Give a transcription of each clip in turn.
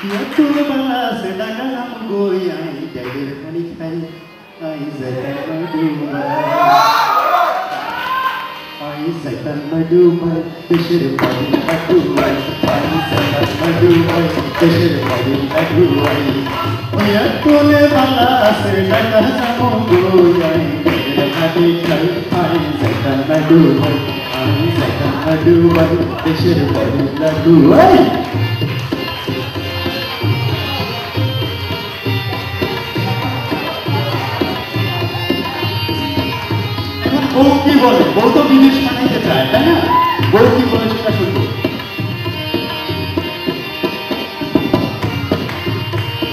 Yatul bala sedang dalam goyang jadir panikai ai zaitan Dubai ai zaitan Dubai deser padi Dubai ai zaitan Dubai deser padi Dubai yatul bala sedang dalam goyang jadir panikai ai zaitan Dubai ai zaitan Dubai deser padi Dubai বউ কি বলে বউ তো বিদেশ পাঠাইতে চায় তাই না বউ কি বলে সেটা শুনবো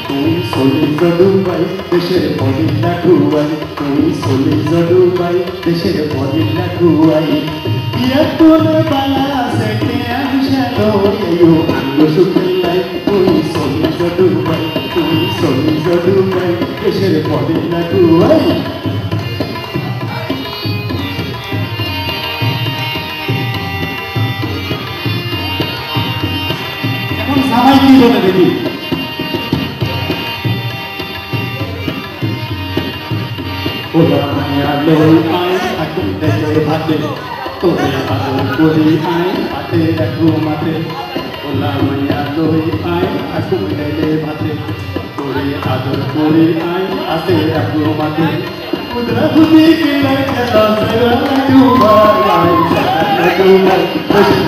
তুই চলি দুবাই দেশের পদিনা খুয়াই তুই চলি দুবাই দেশের পদিনা খুয়াই ইয়া তোলে বালা সেটে আনশালো ইয়ো আঙ্গো সুখলাই তুই চলি দুবাই তুই চলি দুবাই দেশের পদিনা খুয়াই জামাই কি বলে দেখি ওরা মায়া লই আই আগুন দেখে ভাতে তোরে আদর করি আই হাতে রাখু মাতে ওলা মায়া লই আই আগুন দেখে ভাতে তোরে আদর করি আই হাতে রাখু মাতে উদরা বুদ্ধি কি লাগা সেরা দুবাই আই সাদা দুবাই দেশের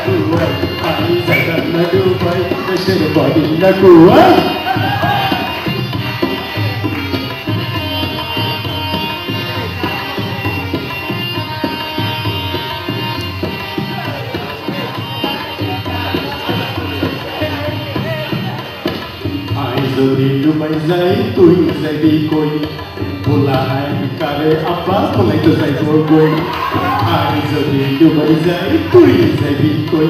দুবাই আই সাদা দুবাই দেশের পদিনা খুয়াই যদি ডুবাই যাই তুই যাবি কই বলা হাই কারে আব্বা বলাই তো যাইব কই আর যদি ডুবাই যাই তুই যাবি কই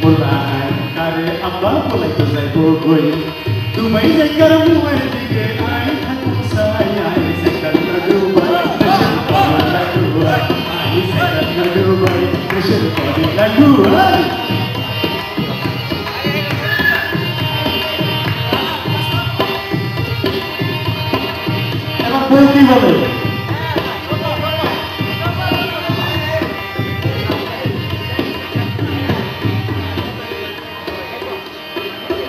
বলা হাই কারে আব্বা বলাই তো যাইব কই ডুবাই যাই কার মুয়ের দিকে আই থাকুন সাই আই সেকার না ডুবাই দেশের পদিনা খুয়াই আই সেকার না ডুবাই দেশের পদিনা খুয়াই বউ কি বলে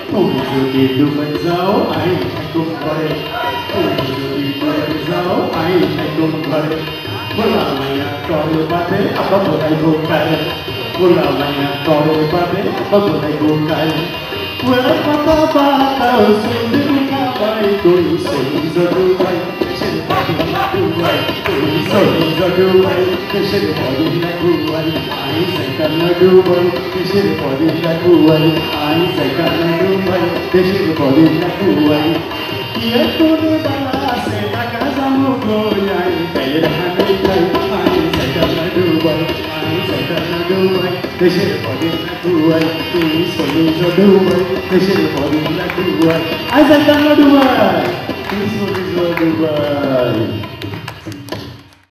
তুমি যদি ডুবে যাও আই একদম ঘরে তুমি যদি ডুবে যাও আই একদম ঘরে বলা মাইয়া করে বাদে আবার বোধাই গোকারে বলা মাইয়া করে বাদে আবার বোধাই গোকারে ওরা কথা বাতাও শুনতে গাবাই তুই সই জড়ুবাই দেশের পদিনা খুয়াই তুই সই জড়ুবাই দেশের পদিনা খুয়াই আই সাইকান ডুবাই দেশের পদিনা খুয়াই আই সাইকান ডুবাই দেশের পদিনা খুয়াই ইয়া তোরে বালা সে টাকা জামু গোয়াই পেয়ের হাতে খাই আই সাইকান ডুবাই আই সাইকান ডুবাই দেশের পদিনা খুয়াই তুই সই জড়ুবাই দেশের পদিনা খুয়াই আই সাইকান ডুবাই তুই সই জড়ুবাই